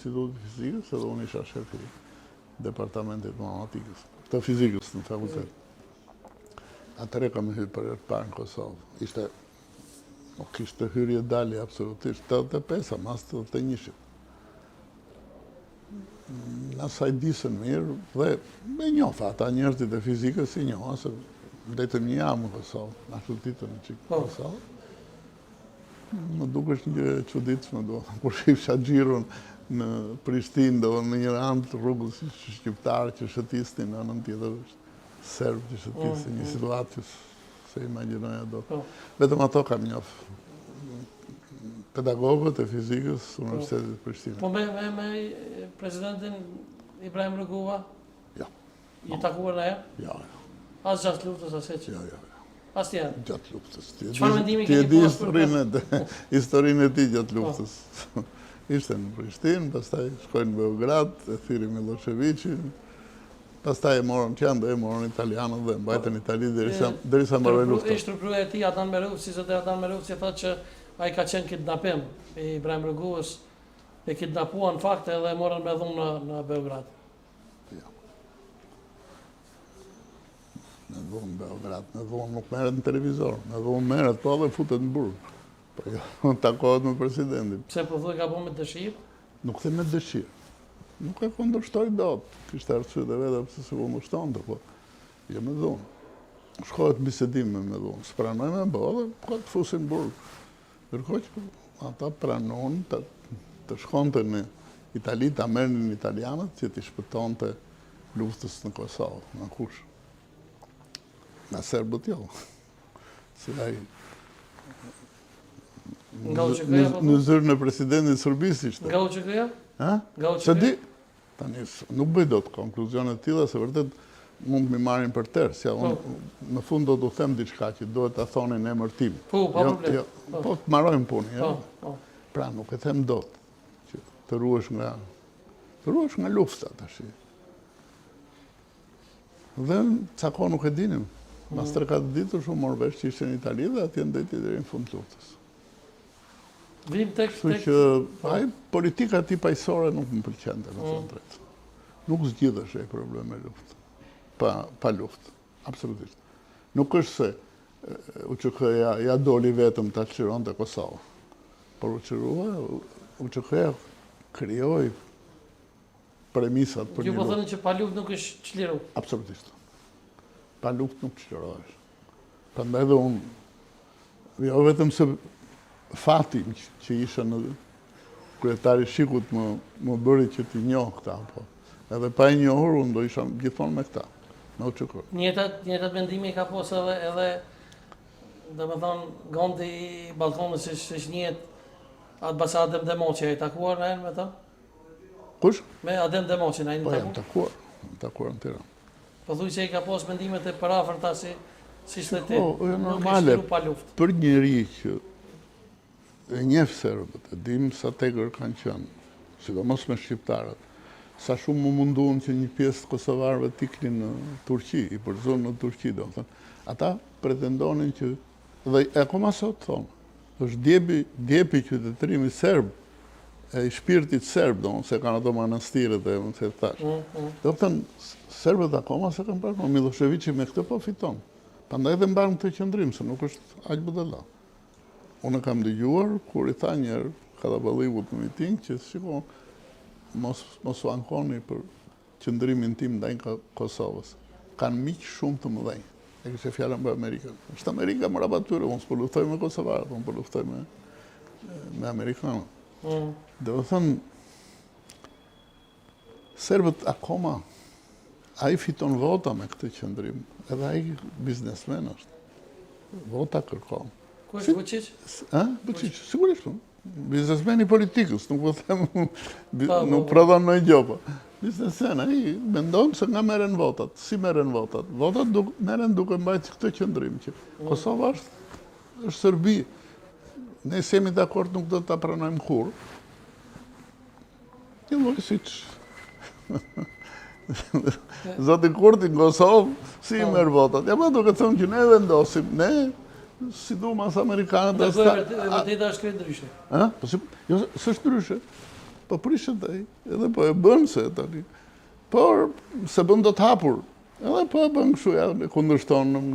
Institutit Fizikës, edhe unë isha shefi departamentit matematikës, të fizikës në fakultet. Atëre kam hyrë për herë të parë në Kosovë. Nuk ishte hyrje dalje absolutisht, 85, mas 81. Në asaj disën mirë, dhe me njofa ata njerëzit e fizikës i njoha, se ndetëm një jamë në Kosovë, në ashtu në qikë Kosovë. Më duke është një çuditshme, kur shifsha xhiron në Prishtinë, do në një rand të rrugës shqiptarë që shëtisnin, në anën tjetër serb që shëtisnin, një situatë që se imagjinoja do. Vetëm ato kam njoh. Pedagogët e fizikës së Universitetit Prishtinë. Po me presidentin Ibrahim Rugova? Ja. I takuar në herë? Ja. As gjatë luftës, as heq? Ja. As tjerë? Gjatë luftës. Çfarë mendimi Ti e keni di pas historinë e tij gjatë luftës. Ishte në Prishtinë, pastaj shkojnë në Beograd, e thirrën Miloševićin, pastaj e morën qendë, e morën italianët dhe mbajtën Itali derisa mbaroi lufta. Shtruktura e tij Adnan Merovci, zotë Adnan Merovci thotë që ai ka qenë kidnapim i Ibrahim Rugovës, e kidnapuan në fakt edhe e morën me dhunë në Beograd. Në dhunë Beograd, në dhunë nuk merret në televizor, në dhunë merret po dhe futet në burg. Po jo, takohet me presidentin. Pse po thuaj ka po me dëshirë? Nuk the me dëshirë. Nuk e kundërshtoj dot. Kishte arsye dhe vetë pse s'u kundërshtonte, po jo me dhunë. Shkohet bisedim me dhunë. S'pranoj me bë, dhe po të fusin në burg. Ndërkohë që ata pranon të shkonte në Itali, ta merrnin italianët që t'i shpëtonte luftës në Kosovë, në kush. Nga serbët jo. Si ai në zyrën e presidentit Sërbis ishte. Nga UÇK-ja? Ha? Nga UÇK-ja? Se di, tani nuk bëj dot konkluzionet të tilla, se vërtet mund të më marrin për tërë, si unë në fund do t'u them diçka që duhet ta thonin emër tim. Po, pa problem. Po të marrojmë punë, jo. Po. Pra nuk e them dot që të ruhesh nga lufta tash. Dhe ca kohë nuk e dinim. Mas 3-4 ditë shumë morë vesh që ishte në Itali dhe atje ndeti deri në fund të luftës. Vim tek... Kështu që politika ti paqësore nuk më pëlqente në thënë drejtë. Nuk zgjidhesh ai problem me luftë. Pa luftë, absolutisht. Nuk është se UÇK-ja ja doli vetëm ta çlironte Kosovën. Por UÇK-ja krijoi premisat për një luftë. Ju po luftë. thënë që pa luftë nuk është çliru. Absolutisht. Pa luftë nuk çlirohesh. Prandaj dhe unë, jo vetëm se fati që isha në kryetari Shikut më bëri që t'i njoh këta, po. Edhe pa e njohur, unë do isha gjithmonë me këta, me UÇK. Njëtat mendimi ka pos edhe dhe me thonë, gondi i Ballkonit që njihet atë basa Adem Demoqi, e takuar në herë me ta? Kush? Me Adem Demoqi, në Po takuar? jam takuar në Tiranë. Po thuj që i ka pos mendimet e parafërta si shteti. Po, jo Nuk normale, është pa luftë. për njëri që e njeh serbët, e dim sa tegër kanë qenë, sidomos me shqiptarët, sa shumë më munduan që një pjesë të kosovarëve t'iknin në Turqi, i përzuan në Turqi, do thënë. Ata pretendonin që, dhe akoma sot thonë, është djepi qytetërimi serb, e i shpirtit serb, do se kanë ato manastiret e më të thash. Do thënë, serbët akoma se kanë parë, Miloševići me këtë po fiton. Prandaj dhe mbarën këtë qëndrim, se nuk është aq budalla. Unë kam dëgjuar, kur i tha njerë Kadaballikut në miting, që shiko, mos u ankoni për qëndrimin tim ndaj Kosovës. Kanë miq shumë të mëdhenj. E kishte fjalën për Amerikën. Është Amerika më rabatyre, unë s'po luftoj me kosovarët, unë po luftoj me amerikanët. Dhe më thënë, serbët akoma, ai fiton vota me këtë qëndrim, edhe ai biznesmen është. Vota kërkon. Ku është Vučić? Vučić, sigurisht. Biznesmeni politikës, nuk po them, nuk prodhon në gjopa. Biznesmen, ai mendon se nga merren votat. Si merren votat? Votat merren duke mbajtur këtë qëndrim që Kosova është Serbi. Ne jemi dakord, nuk do ta pranojmë kurrë. Një lloj siç Zoti Kurti në Kosovë, si i merr votat? Ja po duke thënë që ne vendosim, ne si du mas Amerikanët... Në vërteta është krejt ndryshe. Jo, s'është ndryshe. po prishet ai, edhe po e bën se tani. Por se bën dot hapur. Edhe po e bën kështu ja, kundërshton, nuk